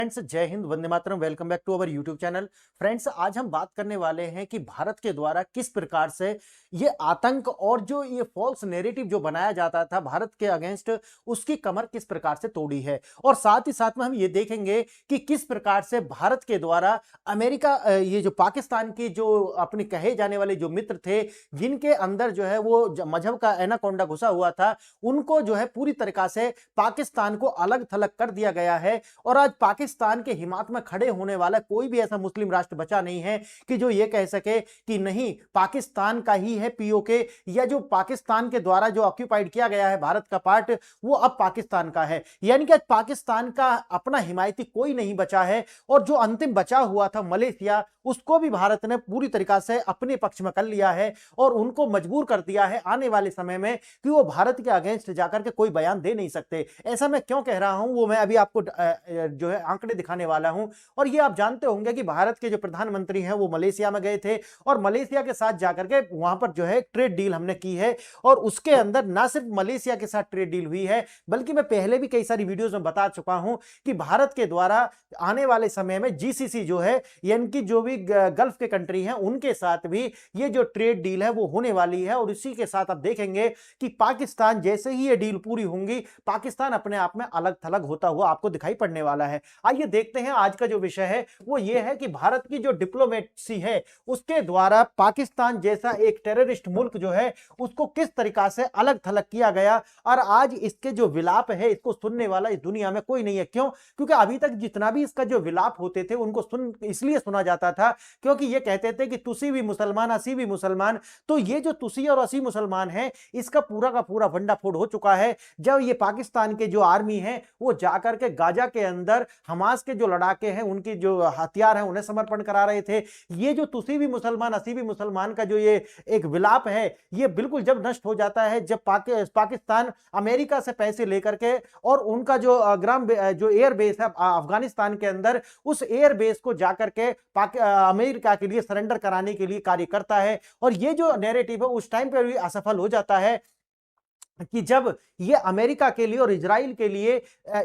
Friends, जय हिंद, वंदे मातरम। Welcome back to our YouTube channel. Friends, आज हम बात करने वाले हैं कि भारत के द्वारा किस प्रकार से ये आतंक और जो ये फॉल्स नैरेटिव जो बनाया जाता था भारत के अगेंस्ट, उसकी कमर किस प्रकार से तोड़ी है। और साथ ही साथ में हम ये देखेंगे कि किस प्रकार से भारत के द्वारा अमेरिका, ये जो पाकिस्तान की जो अपने कहे जाने वाले जो मित्र थे, जिनके अंदर जो है वो मजहब का एनाकोंडा घुसा हुआ था, उनको जो है पूरी तरीका से पाकिस्तान को अलग थलग कर दिया गया है। और आज पाकिस्तान के हिमात में खड़े होने वाला कोई भी ऐसा मुस्लिम राष्ट्र बचा नहीं है कि जो ये कह सके कि नहीं, पाकिस्तान का ही है पीओके, या जो पाकिस्तान के द्वारा जो ऑक्यूपाइड किया गया है भारत का पार्ट, वो अब पाकिस्तान का है। यानी कि आज पाकिस्तान का अपना हिमायती कोई नहीं बचा है। और जो अंतिम बचा हुआ था मलेशिया, उसको भी भारत ने पूरी तरीका से अपने पक्ष में कर लिया है और उनको मजबूर कर दिया है आने वाले समय में कि वो भारत के अगेंस्ट जाकर के कोई बयान दे नहीं सकते। ऐसा मैं क्यों कह रहा हूं, वो मैं अभी आपको जो है आंकड़े दिखाने वाला हूं। और ये आप जानते होंगे कि भारत के जो प्रधानमंत्री हैं वो मलेशिया में गए थे और मलेशिया के साथ जाकर के वहां पर जो है ट्रेड डील हमने की है। और उसके अंदर ना सिर्फ मलेशिया के साथ ट्रेड डील हुई है, बल्कि मैं पहले भी कई सारी वीडियोस में बता चुका हूं कि भारत के द्वारा आने वाले समय में जीसीसी जो है, यानी कि जो भी गल्फ के कंट्री हैं, उनके साथ भी ये जो ट्रेड डील है वो होने वाली है। और इसी के साथ आप देखेंगे कि पाकिस्तान जैसे ही ये डील पूरी होंगी, पाकिस्तान अपने आप में अलग थलग होता हुआ आपको दिखाई पड़ने वाला है। आइए देखते हैं आज का जो विषय है वो ये है कि भारत की जो डिप्लोमेसी है उसके द्वारा पाकिस्तान जैसा एक टेररिस्ट मुल्क जो है उसको किस तरीका से अलग थलग किया गया। और आज इसके जो विलाप है, इसको सुनने वाला इस दुनिया में कोई नहीं है। क्यों? क्योंकि अभी तक जितना भी इसका जो विलाप होते थे उनको इसलिए सुना जाता था क्योंकि ये कहते थे कि तुसी भी मुसलमान, असी भी मुसलमान। तो ये जो तुसी और असी मुसलमान है, इसका पूरा का पूरा भंडाफोड़ हो चुका है जब ये पाकिस्तान के जो आर्मी है वो जाकर के गाजा के अंदर हमास के जो लड़ाके हैं, उनकी जो हथियार हैं, उन्हें समर्पण करा रहे थे। ये जो तुसी भी मुसलमान, असी भी मुसलमान का जो ये एक विलाप है, ये बिल्कुल जब नष्ट हो जाता है जब पाकिस्तान अमेरिका से पैसे लेकर के और उनका जो जो एयर बेस है अफगानिस्तान के अंदर, उस एयर बेस को जाकर के अमेरिका के लिए सरेंडर कराने के लिए कार्य करता है। और ये जो नैरेटिव है उस टाइम पर भी असफल हो जाता है कि जब ये अमेरिका के लिए और इजराइल के लिए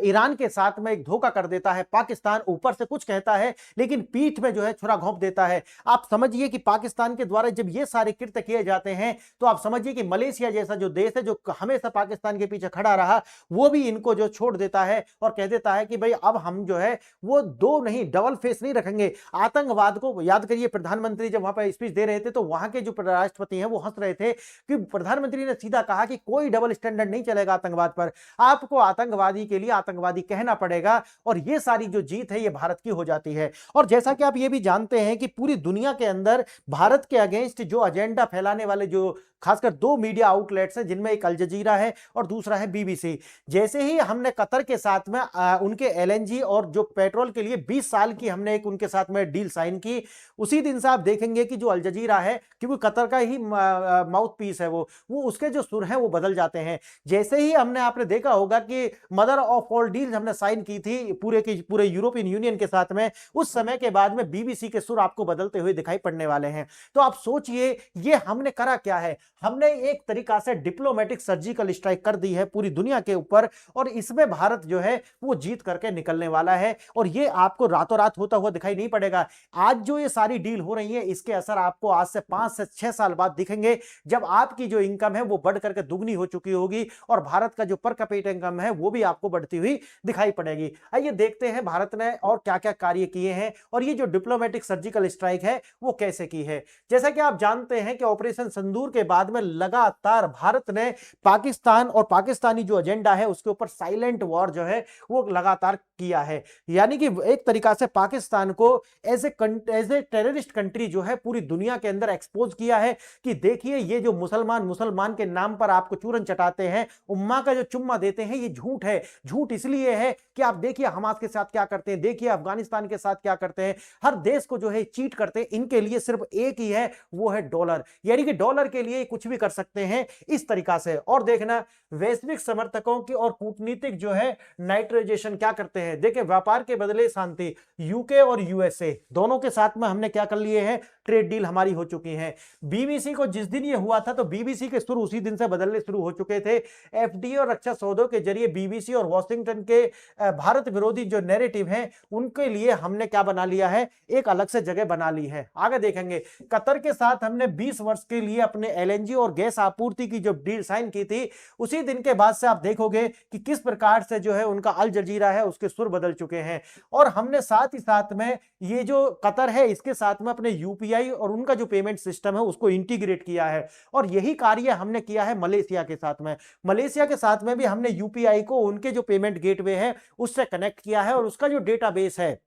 ईरान के साथ में एक धोखा कर देता है। पाकिस्तान ऊपर से कुछ कहता है लेकिन पीठ में जो है छुरा घोंप देता है। आप समझिए कि पाकिस्तान के द्वारा जब ये सारे कृत्य किए जाते हैं तो आप समझिए कि मलेशिया जैसा जो देश है, जो हमेशा पाकिस्तान के पीछे खड़ा रहा, वो भी इनको जो छोड़ देता है और कह देता है कि भाई अब हम जो है वो दो नहीं, डबल फेस नहीं रखेंगे। आतंकवाद को याद करिए, प्रधानमंत्री जब वहां पर स्पीच दे रहे थे तो वहां के जो राष्ट्रपति हैं वो हंस रहे थे कि प्रधानमंत्री ने सीधा कहा कि कोई डबल स्टैंडर्ड नहीं चलेगा आतंकवाद पर, आपको आतंकवादी के लिए आतंकवादी कहना पड़ेगा। और ये सारी जो जीत है ये भारत की हो जाती है। और जैसा कि आप ये भी जानते हैं कि पूरी दुनिया के अंदर भारत के अगेंस्ट जो एजेंडा फैलाने वाले जो खासकर दो मीडिया आउटलेट्स हैं, जिनमें एक अल जजीरा है और दूसरा है बीबीसी। जैसे ही हमने कतर के साथ में उनके एलएनजी और जो पेट्रोल के लिए 20 साल की हमने एक उनके साथ में डील साइन की, उसी दिन से आप देखेंगे कि जो अल जजीरा है, क्योंकि कतर का ही माउथ पीस है वो उसके जो सुर हैं वो बदल जाते हैं। जैसे ही आपने देखा होगा कि मदर ऑफ ऑल डील्स हमने साइन की थी पूरे यूरोपियन यूनियन के साथ में, उस समय के बाद में बीबीसी के सुर आपको बदलते हुए दिखाई पड़ने वाले हैं। तो आप सोचिए ये हमने करा क्या है। हमने एक तरीका से डिप्लोमेटिक सर्जिकल स्ट्राइक कर दी है पूरी दुनिया के ऊपर, और इसमें भारत जो है वो जीत करके निकलने वाला है। और ये आपको रातों रात होता हुआ दिखाई नहीं पड़ेगा। आज जो ये सारी डील हो रही है, इसके असर आपको आज से 5 से 6 साल बाद दिखेंगे, जब आपकी जो इनकम है वो बढ़ करके दुगनी हो चुकी होगी और भारत का जो पर कैपिटा इनकम है वो भी आपको बढ़ती हुई दिखाई पड़ेगी। आइए देखते हैं भारत ने और क्या क्या कार्य किए हैं और ये जो डिप्लोमेटिक सर्जिकल स्ट्राइक है वो कैसे की है। जैसा कि आप जानते हैं कि ऑपरेशन सिंदूर के बाद में लगातार भारत ने पाकिस्तान और पाकिस्तानी जो एजेंडा है उसके ऊपर साइलेंट वॉर जो है वो लगातार किया है। यानी कि एक तरीका से पाकिस्तान को एज ए टेररिस्ट कंट्री जो है पूरी दुनिया के अंदर एक्सपोज किया है कि देखिए ये जो मुसलमान के नाम पर आपको चूरन चटाते हैं, उम्मा का जो चुम्मा देते हैं, ये झूठ है। झूठ इसलिए है कि आप देखिए हमास के साथ क्या करते हैं, देखिए अफगानिस्तान के साथ क्या करते हैं, हर देश को जो है चीट करते हैं। इनके लिए सिर्फ एक ही है, वो है डॉलर। यानी कि डॉलर के लिए कुछ भी कर सकते हैं इस तरीका से। और देखना वैश्विक समर्थकों की और कूटनीतिक जो है नाइट्राइजेशन क्या करते हैं। देखिए व्यापार के बदले शांति, यूके और यूएसए दोनों के साथ में हमने क्या कर लिए हैं, ट्रेड डील हमारी हो चुकी है। बीबीसी को जिस दिन ये हुआ था तो बीबीसी के सुर उसी दिन से बदलने शुरू हो चुके थे। एफडीए और रक्षा सौदों के जरिए बीबीसी और वॉशिंगटन के भारत विरोधी जो नैरेटिव हैं उनके लिए हमने क्या बना लिया है, एक अलग से जगह बना ली है। आगे देखेंगे, कतर के साथ हमने 20 वर्ष के लिए अपने एलएनजी और गैस आपूर्ति की जो डील साइन की थी, उसी दिन के बाद से आप देखोगे कि किस प्रकार से जो है उनका अल जजीरा है उसके सुर बदल चुके हैं। और हमने साथ ही साथ में ये जो कतर है इसके साथ में अपने यूपीआई और उनका जो पेमेंट सिस्टम है उसको इंटीग्रेट किया है। और यही कार्य हमने किया है मलेशिया के साथ में। मलेशिया के साथ में भी हमने यूपीआई को उनके जो पेमेंट गेटवे है उससे कनेक्ट किया है, और उसका जो डेटाबेस है,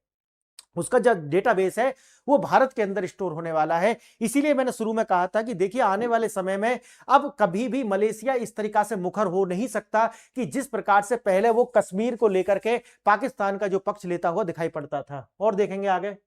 उसका जो डेटाबेस है वो भारत के अंदर स्टोर होने वाला है। इसीलिए मैंने शुरू में कहा था कि देखिए आने वाले समय में अब कभी भी मलेशिया इस तरीका से मुखर हो नहीं सकता कि जिस प्रकार से पहले वो कश्मीर को लेकर के पाकिस्तान का जो पक्ष लेता हुआ दिखाई पड़ता था। और देखेंगे आगे,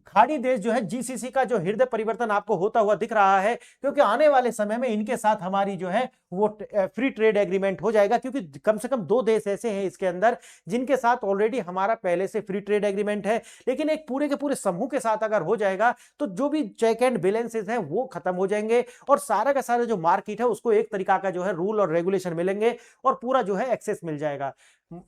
खाड़ी देश जो है जीसीसी का जो हृदय परिवर्तन आपको होता हुआ दिख रहा है, क्योंकि आने वाले समय में इनके साथ हमारी जो है वो फ्री ट्रेड एग्रीमेंट हो जाएगा, क्योंकि कम से कम 2 देश ऐसे हैं इसके अंदर जिनके साथ ऑलरेडी हमारा पहले से फ्री ट्रेड एग्रीमेंट है। लेकिन एक पूरे के पूरे समूह के साथ अगर हो जाएगा तो जो भी चेक एंड बैलेंसेस हैं वो खत्म हो जाएंगे, और सारा का सारा जो मार्केट है उसको एक तरीका का जो है रूल और रेगुलेशन मिलेंगे, और पूरा जो है एक्सेस मिल जाएगा।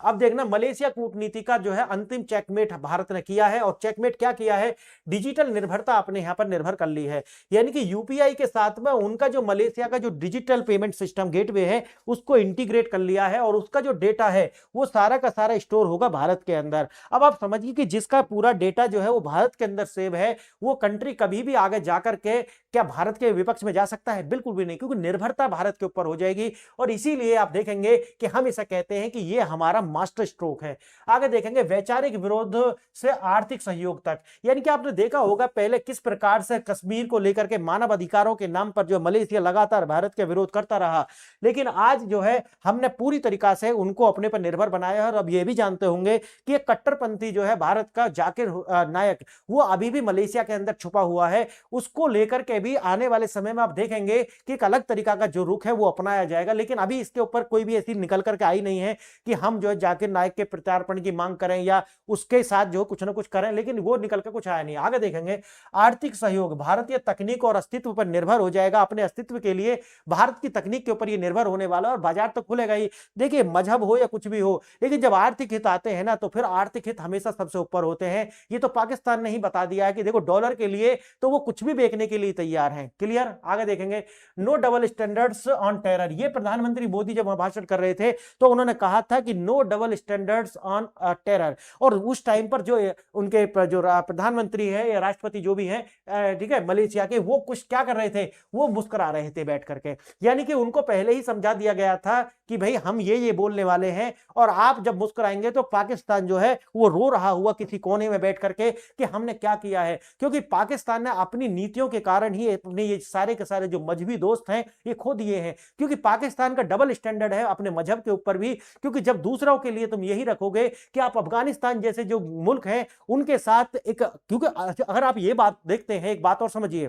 अब देखना, मलेशिया कूटनीति का जो है अंतिम चेकमेट भारत ने किया है, और चेकमेट क्या किया है, डिजिटल निर्भरता अपने यहां पर निर्भर कर ली है। यानी कि यूपीआई के साथ में उनका जो मलेशिया का जो डिजिटल पेमेंट सिस्टम गेटवे है उसको इंटीग्रेट कर लिया है, और उसका जो डेटा है वो सारा का सारा स्टोर होगा भारत के अंदर। अब आप समझिए कि जिसका पूरा डेटा जो है वो भारत के अंदर सेव है, वो कंट्री कभी भी आगे जाकर के क्या भारत के विपक्ष में जा सकता है? बिल्कुल भी नहीं, क्योंकि निर्भरता भारत के ऊपर हो जाएगी। और इसीलिए आप देखेंगे कि हम इसे कहते हैं कि ये हमारा मास्टर स्ट्रोक है। आगे देखेंगे, वैचारिक विरोध से आर्थिक सहयोग तक। यानी कि आपने देखा होगा पहले किस प्रकार से कश्मीर को लेकर के मानव अधिकारों के नाम पर जो मलेशिया लगातार भारत के विरोध करता रहा, लेकिन आज जो है हमने पूरी तरीका से उनको अपने पर निर्भर बनाया है। और अब ये भी जानते होंगे कि एक कट्टरपंथी जो है भारत का जाकिर नायक, वो अभी भी मलेशिया के अंदर छुपा हुआ है। उसको लेकर के भी आने वाले समय में आप देखेंगे कि एक अलग तरीका का जो रुख है वो अपनाया जाएगा। लेकिन अभी इसके ऊपर कोई भी ऐसी निकल करके आई नहीं है कि हम जो है जाकिर नायक के प्रत्यार्पण की मांग करें या उसके साथ जो कुछ ना कुछ करें, लेकिन वो निकल के कुछ आया नहीं। आगे देखेंगे, आर्थिक सहयोग भारतीय तकनीक और अस्तित्व पर निर्भर हो जाएगा। अपने अस्तित्व के लिए भारत की तकनीक के ऊपर ये निर्भर होने वाला है, और बाजार तो खुलेगा ही। देखिए मजहब हो या कुछ भी हो, लेकिन जब आर्थिक हित आते हैं ना तो फिर आर्थिक हित हमेशा सबसे ऊपर होते हैं। ये तो पाकिस्तान ने ही बता दिया है कि देखो डॉलर के लिए तो वो कुछ भी बेचने के लिए तैयार हैं। क्लियर? आगे देखेंगे, no double standards on terror. ये प्रधानमंत्री मोदी जब भाषण कर रहे थे तो उन्होंने कहा था कि no double standards on terror. और उस टाइम पर जो उनके जो प्रधानमंत्री है या राष्ट्रपति जो भी है, ठीक है, मलेशिया के, वो कुछ क्या कर रहे थे, वो मुस्कुरा रहे थे बैठ करके। यानी कि उनको पहले ही समझा दिया गया था कि भाई हम ये बोलने वाले हैं, और आप जब मुस्कुराएंगे तो पाकिस्तान जो है वो रो रहा हुआ किसी कोने में बैठ करके कि हमने क्या किया है। क्योंकि पाकिस्तान ने अपनी नीतियों के कारण ही अपने ये सारे के सारे जो मजहबी दोस्त हैं ये खो दिए हैं। क्योंकि पाकिस्तान का डबल स्टैंडर्ड है अपने मजहब के ऊपर भी, क्योंकि जब दूसरों के लिए तुम यही रखोगे कि आप अफगानिस्तान जैसे जो मुल्क हैं उनके साथ एक, क्योंकि अगर आप ये बात देखते हैं, एक बात और समझिए,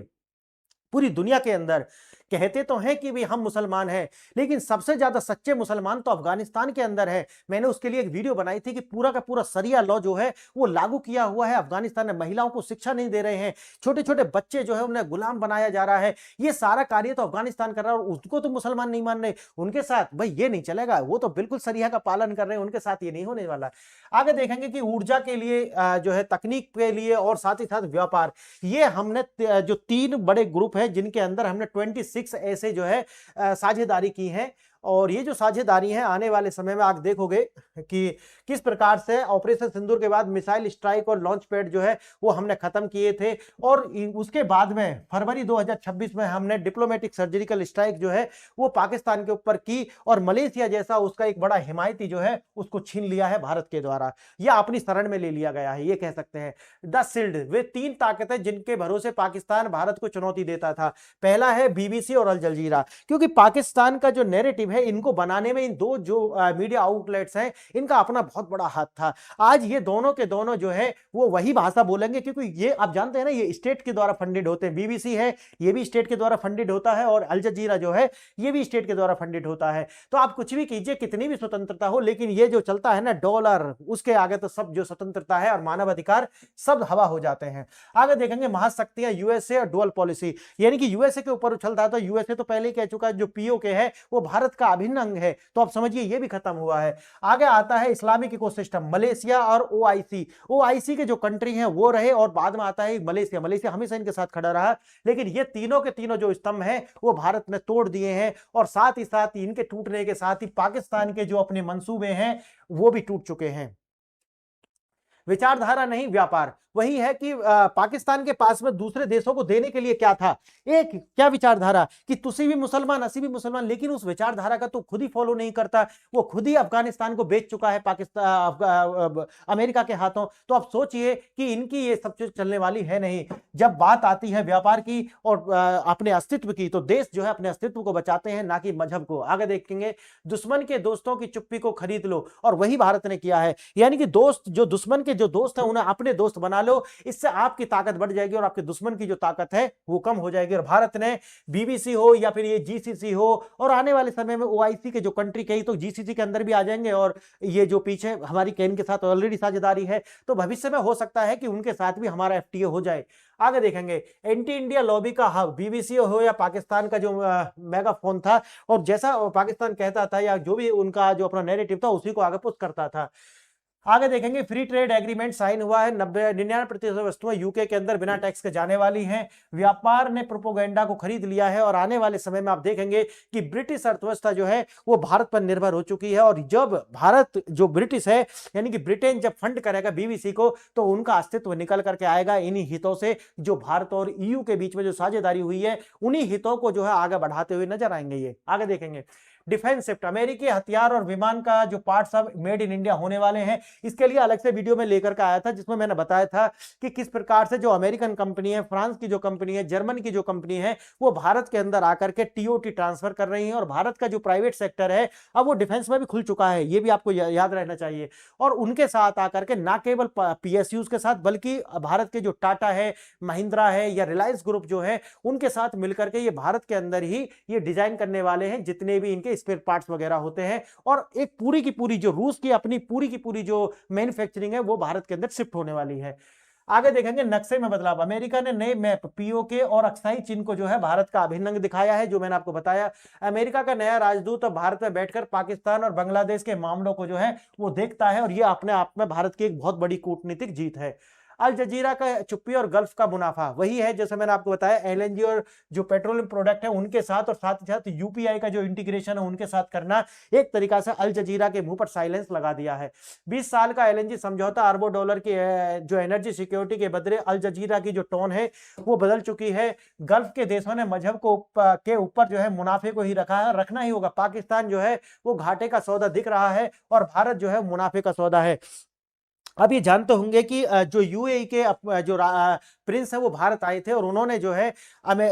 पूरी दुनिया के अंदर कहते तो हैं कि भी हम मुसलमान हैं, लेकिन सबसे ज्यादा सच्चे मुसलमान तो अफगानिस्तान के अंदर है। मैंने उसके लिए एक वीडियो बनाई थी कि पूरा का पूरा शरिया लॉ जो है वो लागू किया हुआ है अफगानिस्तान में। महिलाओं को शिक्षा नहीं दे रहे हैं, छोटे छोटे बच्चे जो है उन्हें गुलाम बनाया जा रहा है। ये सारा कार्य तो अफगानिस्तान कर रहा है, और उसको तो मुसलमान नहीं मान रहे। उनके साथ भाई ये नहीं चलेगा, वो तो बिल्कुल शरिया का पालन कर रहे हैं, उनके साथ ये नहीं होने वाला। आगे देखेंगे कि ऊर्जा के लिए जो है, तकनीक के लिए, और साथ ही साथ व्यापार, ये हमने जो 3 बड़े ग्रुप है जिनके अंदर हमने 26 ऐसे जो है साझेदारी की है। और ये जो साझेदारी है आने वाले समय में आप देखोगे कि किस प्रकार से ऑपरेशन सिंदूर के बाद मिसाइल स्ट्राइक और लॉन्च पैड जो है वो हमने खत्म किए थे, और उसके बाद में फरवरी 2026 में हमने डिप्लोमेटिक सर्जिकल स्ट्राइक जो है वो पाकिस्तान के ऊपर की, और मलेशिया जैसा उसका एक बड़ा हिमायती जो है उसको छीन लिया है भारत के द्वारा, या अपनी शरण में ले लिया गया है, ये कह सकते हैं। द शील्ड, वे 3 ताकतें जिनके भरोसे पाकिस्तान भारत को चुनौती देता था। पहला है बीबीसी और अल जजीरा, क्योंकि पाकिस्तान का जो नैरेटिव है, इनको बनाने में इन दो जो मीडिया आउटलेट्स हैं, इनका अपना बहुत बड़ा हाथ था। आज ये दोनों के दोनों जो है वो वही भाषा बोलेंगे, क्योंकि ये आप जानते हैं ना, ये स्टेट के द्वारा फंडेड होते हैं। बीबीसी है, ये भी स्टेट के द्वारा फंडेड होता है, और अल जजीरा जो है ये भी स्टेट के द्वारा फंडेड होता है। तो आप कुछ भी कीजिए, कितनी भी स्वतंत्रता हो, लेकिन ये जो चलता है ना डॉलर, उसके आगे तो सब जो स्वतंत्रता है और मानव अधिकार सब हवा हो जाते हैं। आगे देखेंगे महाशक्तियां यूएसए और डुअल पॉलिसी, यानी कि यूएसए के ऊपर उछलता था। यूएसए तो पहले ही कह चुका है जो पीओके है वो भारत का अभिन्न अंग है, तो आप समझिए ये भी खत्म हुआ है। आगे आता है इस्लामिक इकोसिस्टम, मलेशिया और ओआईसी। ओआईसी के जो कंट्री हैं वो रहे, और बाद में आता है मलेशिया। मलेशिया हमेशा इनके साथ खड़ा रहा, लेकिन ये तीनों के तीनों जो स्तंभ हैं वो भारत ने तोड़ दिए हैं, और साथ ही साथ इनके टूटने के साथ ही पाकिस्तान के जो अपने मंसूबे हैं वो भी टूट चुके हैं। विचारधारा नहीं व्यापार, वही है कि पाकिस्तान के पास में दूसरे देशों को देने के लिए क्या था, एक क्या विचारधारा कि तुसी भी मुसलमान असी भी मुसलमान, लेकिन उस विचारधारा का तो खुद ही फॉलो नहीं करता। वो खुद ही अफगानिस्तान को बेच चुका है पाकिस्तान अमेरिका के हाथों। तो आप सोचिए कि इनकी ये सब चीज चलने वाली है नहीं। जब बात आती है व्यापार की और अपने अस्तित्व की, तो देश जो है अपने अस्तित्व को बचाते हैं, ना कि मजहब को। आगे देखेंगे दुश्मन के दोस्तों की चुप्पी को खरीद लो, और वही भारत ने किया है। यानी कि दोस्त जो दुश्मन के जो दोस्त हैं उन्हें अपने दोस्त बना लो, इससे आपकी ताकत बढ़ जाएगी और आपके दुश्मन की जो ताकत है वो कम हो जाएगी। और भारत ने बीबीसी हो या फिर ये जीसीसी हो, और आने वाले समय में ओआईसी के जो कंट्री कही तो जीसीसी के अंदर भी आ जाएंगे, और ये जो पीछे हमारी केन के साथ ऑलरेडी साझेदारी है, तो भविष्य में हो सकता है कि उनके साथ भी हमारा एफटीए हो जाए। आगे देखेंगे एंटी इंडिया लॉबी का हब, बीबीसी हो या पाकिस्तान का जो मेगाफोन था, और जैसा पाकिस्तान कहता था या जो भी उनका जो अपना नैरेटिव था उसी को आगे पुश करता था। आगे देखेंगे फ्री ट्रेड एग्रीमेंट साइन हुआ है, 99% वस्तुएं यूके के अंदर बिना टैक्स के जाने वाली हैं। व्यापार ने प्रोपोगेंडा को खरीद लिया है, और आने वाले समय में आप देखेंगे कि ब्रिटिश अर्थव्यवस्था जो है वो भारत पर निर्भर हो चुकी है। और जब भारत जो ब्रिटिश है यानी कि ब्रिटेन जब फंड करेगा बीबीसी को, तो उनका अस्तित्व निकल करके आएगा इन्हीं हितों से। जो भारत और ईयू के बीच में जो साझेदारी हुई है, उन्हीं हितों को जो है आगे बढ़ाते हुए नजर आएंगे ये। आगे देखेंगे डिफेंस शिफ्ट, अमेरिकी हथियार और विमान का जो पार्ट सब मेड इन इंडिया होने वाले हैं। इसके लिए अलग से वीडियो में लेकर के आया था, जिसमें मैंने बताया था कि किस प्रकार से जो अमेरिकन कंपनी है, फ्रांस की जो कंपनी है, जर्मन की जो कंपनी है, वो भारत के अंदर आकर के टीओटी ट्रांसफर कर रही है। और भारत का जो प्राइवेट सेक्टर है अब वो डिफेंस में भी खुल चुका है, ये भी आपको याद रहना चाहिए। और उनके साथ आकर के ना केवल पीएसयूज के साथ, बल्कि भारत के जो टाटा है, महिंद्रा है या रिलायंस ग्रुप जो है, उनके साथ मिलकर के ये भारत के अंदर ही ये डिजाइन करने वाले हैं जितने भी इनके स्पेयर पार्ट्स वगैरह होते हैं। और एक पूरी की पूरी जो रूस की अपनी पूरी की पूरी जो मैन्युफैक्चरिंग है वो भारत के अंदर शिफ्ट होने वाली है। आगे देखेंगे नक्शे में बदलाव, अमेरिका ने नए मैप पीओके और अक्साई चीन को जो है भारत का अभिन्न अंग दिखाया है, जो मैंने आपको बताया। अमेरिका का नया राजदूत अब भारत में बैठकर पाकिस्तान और बांग्लादेश के मामलों को जो है वो देखता है, और ये अपने आप में भारत की एक बहुत बड़ी कूटनीतिक जीत है। अल जजीरा का चुप्पी और गल्फ का मुनाफा, वही है जैसे मैंने आपको बताया एलएनजी और जो पेट्रोलियम प्रोडक्ट है उनके साथ, और साथ ही साथ यूपीआई का जो इंटीग्रेशन है उनके साथ करना, एक तरीका से अल जजीरा के मुंह पर साइलेंस लगा दिया है। 20 साल का एलएनजी समझौता, अरबों डॉलर की जो एनर्जी सिक्योरिटी के बदले अल जजीरा की जो टोन है वो बदल चुकी है। गल्फ के देशों ने मजहब के ऊपर जो है मुनाफे को ही रखा है, रखना ही होगा। पाकिस्तान जो है वो घाटे का सौदा दिख रहा है, और भारत जो है मुनाफे का सौदा है। अब ये जानते होंगे कि जो यूएई के जो प्रिंस है वो भारत आए थे, और उन्होंने जो है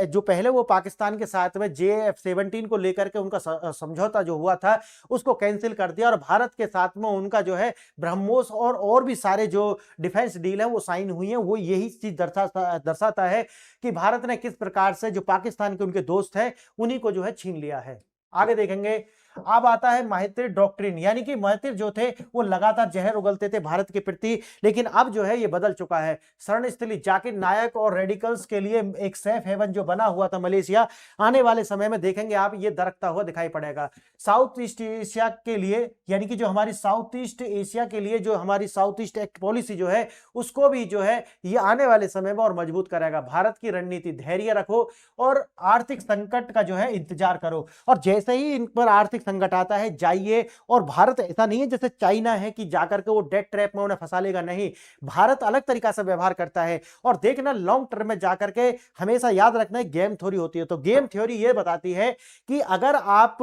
जो पहले वो पाकिस्तान के साथ में JF-17 को लेकर के उनका समझौता जो हुआ था उसको कैंसिल कर दिया, और भारत के साथ में उनका जो है ब्रह्मोस और भी सारे जो डिफेंस डील है वो साइन हुई है। वो यही चीज दर्शाता है कि भारत ने किस प्रकार से जो पाकिस्तान के उनके दोस्त हैं उन्हीं को जो है छीन लिया है। आगे देखेंगे अब आता है माहितिर डॉक्ट्रिन, यानी कि माहितिर जो थे वो लगातार जहर उगलते थे भारत के प्रति, लेकिन अब जो है ये बदल चुका है। शरण स्थली जाकिर नायक और रेडिकल्स के लिए एक सेफ हेवन जो बना हुआ था मलेशिया, आने वाले समय में देखेंगे आप ये दरकता हुआ दिखाई पड़ेगा। साउथ ईस्ट एशिया के लिए, यानी कि जो हमारी साउथ ईस्ट एशिया के लिए जो हमारी साउथ ईस्ट एक्ट पॉलिसी जो है उसको भी जो है ये आने वाले समय में और मजबूत करेगा। भारत की रणनीति, धैर्य रखो और आर्थिक संकट का जो है इंतजार करो, और जैसे ही इन पर आर्थिक संकट आता है जाइए। और भारत ऐसा नहीं है जैसे चाइना है कि जाकर के वो डेट ट्रैप में उन्हें फंसा लेगा, नहीं, भारत अलग तरीका से व्यवहार करता है। और देखना लॉन्ग टर्म में जाकर के हमेशा याद रखना है गेम थ्योरी होती है। तो गेम थ्योरी ये बताती है कि अगर आप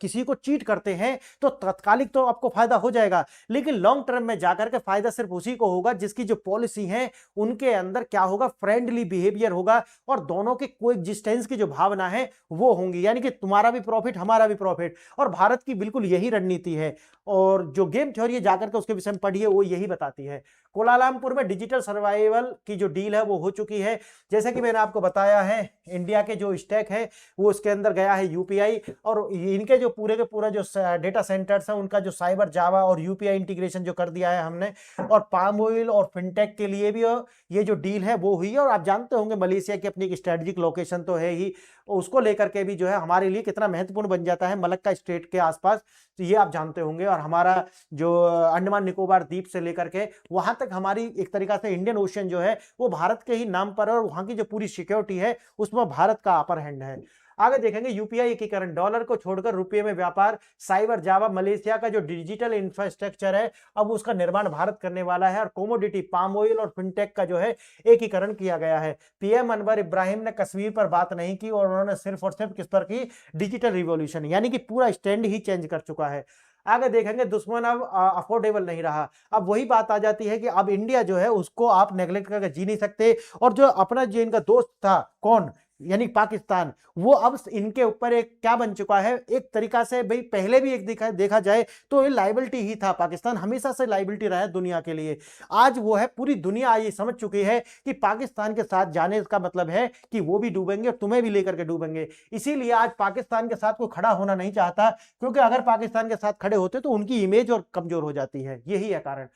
किसी को चीट करते हैं तो तत्कालिक तो आपको फायदा हो जाएगा, लेकिन लॉन्ग टर्म में जाकर के फायदा सिर्फ उसी को होगा जिसकी जो पॉलिसी है उनके अंदर क्या होगा, फ्रेंडली बिहेवियर होगा, और दोनों के कोएग्जिस्टेंस की जो भावना है वो होंगी, यानी कि तुम्हारा भी प्रॉफिट हमारा भी प्रॉफिट। और भारत की बिल्कुल यही रणनीति है। और जो गेम थ्योरी है जाकर के उसके विषय में पढ़िए, वो यही बताती है। कोलालमपुर में डिजिटल सर्वाइवल की जो डील है वो हो चुकी है। जैसे कि मैंने आपको बताया है, इंडिया के जो स्टैक है वो उसके अंदर गया है यूपीआई, और इनके जो पूरे के पूरा जो डेटा सेंटर्स है उनका जो साइबर जावा और यूपीआई इंटीग्रेशन जो कर दिया है हमने, और पाम ऑयल और फिनटेक के लिए भी ये जो डील है वो हुई है। और आप जानते होंगे मलेशिया की अपनी एक स्ट्रेटेजिक लोकेशन तो है ही, उसको लेकर के भी जो है हमारे लिए कितना महत्वपूर्ण बन जाता है मलक्का स्टेट के आसपास, तो ये आप जानते होंगे। और हमारा जो अंडमान निकोबार द्वीप से लेकर के वहां तक हमारी एक तरीका से इंडियन ओशन जो है वो भारत के ही नाम पर, और वहां की जो पूरी सिक्योरिटी है उसमें भारत का अपर हैंड है। आगे देखेंगे यूपीआई एकीकरण, डॉलर को छोड़कर रुपये में व्यापार, साइबर जावा, मलेशिया का जो डिजिटल इंफ्रास्ट्रक्चर है अब उसका निर्माण भारत करने वाला है, और कोमोडिटी पाम ऑयल और फिनटेक का जो है एकीकरण किया गया है। पीएम अनवर इब्राहिम ने कश्मीर पर बात नहीं की, और उन्होंने सिर्फ और सिर्फ किस पर की, डिजिटल रिवॉल्यूशन, यानी कि पूरा स्टैंड ही चेंज कर चुका है। आगे देखेंगे दुश्मन अब अफोर्डेबल नहीं रहा। अब वही बात आ जाती है कि अब इंडिया जो है उसको आप नेग्लेक्ट करके जी नहीं सकते, और जो अपना जो इनका दोस्त था कौन, यानी पाकिस्तान, वो अब इनके ऊपर एक क्या बन चुका है, एक तरीका से भाई पहले भी एक देखा जाए तो ये लाइबिलिटी ही था। पाकिस्तान हमेशा से लाइबिलिटी रहा है दुनिया के लिए। आज वो है, पूरी दुनिया ये समझ चुकी है कि पाकिस्तान के साथ जाने का मतलब है कि वो भी डूबेंगे और तुम्हें भी लेकर के डूबेंगे। इसीलिए आज पाकिस्तान के साथ कोई खड़ा होना नहीं चाहता, क्योंकि अगर पाकिस्तान के साथ खड़े होते तो उनकी इमेज और कमजोर हो जाती है। यही है कारण।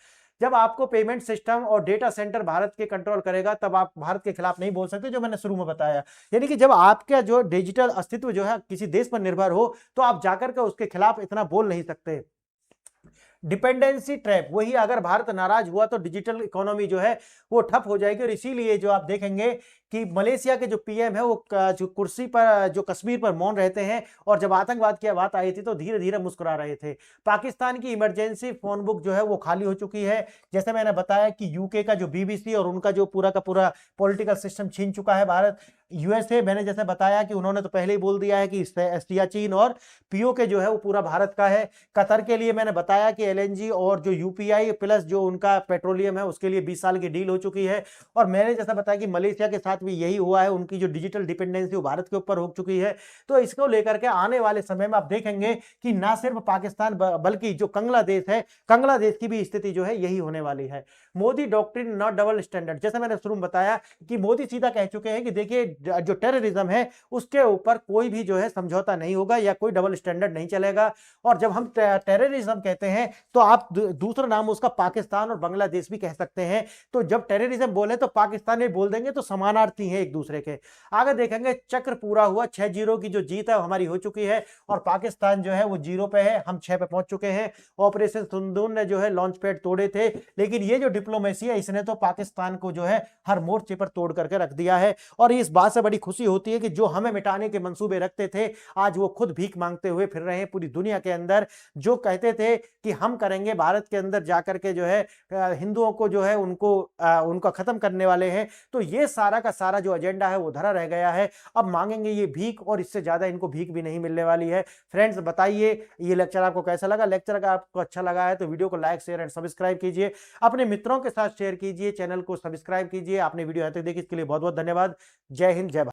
जब आपको पेमेंट सिस्टम और डेटा सेंटर भारत के कंट्रोल करेगा तब आप भारत के खिलाफ नहीं बोल सकते, जो मैंने शुरू में बताया। यानी कि जब आपका जो डिजिटल अस्तित्व जो है किसी देश पर निर्भर हो तो आप जाकर के उसके खिलाफ इतना बोल नहीं सकते। डिपेंडेंसी ट्रैप, वही अगर भारत नाराज हुआ तो डिजिटल इकोनॉमी जो है वो ठप हो जाएगी। और इसीलिए जो आप देखेंगे कि मलेशिया के जो पीएम है वो जो कुर्सी पर, जो कश्मीर पर मौन रहते हैं, और जब आतंकवाद की बात आई थी तो धीरे धीरे मुस्कुरा रहे थे। पाकिस्तान की इमरजेंसी फोन बुक जो है वो खाली हो चुकी है। जैसे मैंने बताया कि यूके का जो बीबीसी और उनका जो पूरा का पूरा पॉलिटिकल सिस्टम छीन चुका है भारत। यूएसए, मैंने जैसे बताया कि उन्होंने तो पहले ही बोल दिया है कि सियाचिन और पीओके जो है वो पूरा भारत का है। कतर के लिए मैंने बताया कि एलएनजी और जो यूपीआई प्लस जो उनका पेट्रोलियम है उसके लिए 20 साल की डील हो चुकी है। और मैंने जैसा बताया कि मलेशिया के साथ भी यही हुआ है, उनकी जो डिजिटल डिपेंडेंसी वो भारत के ऊपर हो चुकी है। तो इसको लेकर के आने वाले समय में आप देखेंगे कि ना सिर्फ पाकिस्तान बल्कि जो कंगलादेश है, कंगलादेश की भी स्थिति जो है यही होने वाली है। Modi doctrine not double standard, जैसे मैंने शुरू में बताया कि मोदी सीधा कह चुके हैं कि देखिए जो टेररिज्म है उसके ऊपर कोई भी जो है समझौता नहीं होगा या कोई डबल स्टैंडर्ड नहीं चलेगा। और जब हम टेररिज्म कहते हैं तो आप दूसरा नाम उसका पाकिस्तान और बांग्लादेश भी कह सकते हैं। तो जब टेररिज्म बोले तो पाकिस्तान में बोल देंगे, तो समानार्थी हैं एक दूसरे के। आगे देखेंगे चक्र पूरा हुआ, 6-0 की जो जीत है हमारी हो चुकी है, और पाकिस्तान जो है वो 0 पे है, हम 6 पे पहुंच चुके हैं। ऑपरेशन सिंदूर ने जो है लॉन्च पैड तोड़े थे, लेकिन ये जो डिप्लोमेसी है इसने तो पाकिस्तान को जो है हर मोर्चे पर तोड़ करके रख दिया है। और इस बात से बड़ी खुशी होती है कि जो हमें मिटाने के मंसूबे रखते थे आज वो खुद भीख मांगते हुए फिर रहे हैं पूरी दुनिया के अंदर। जो कहते थे कि हम करेंगे, भारत के अंदर जाकर के जो है हिंदुओं को जो है उनका खत्म करने वाले हैं, तो ये सारा का सारा जो एजेंडा है वो धरा रह गया है। अब मांगेंगे ये भीख, और इससे ज्यादा इनको भीख भी नहीं मिलने वाली है। फ्रेंड्स बताइए ये लेक्चर आपको कैसा लगा? लेक्चर अगर आपको अच्छा लगा है तो वीडियो को लाइक, शेयर एंड सब्सक्राइब कीजिए, अपने मित्रों के साथ शेयर कीजिए, चैनल को सब्सक्राइब कीजिए। आपने वीडियो यहाँ तक देखी इसके लिए बहुत बहुत धन्यवाद। जय हिंद, जय भारत।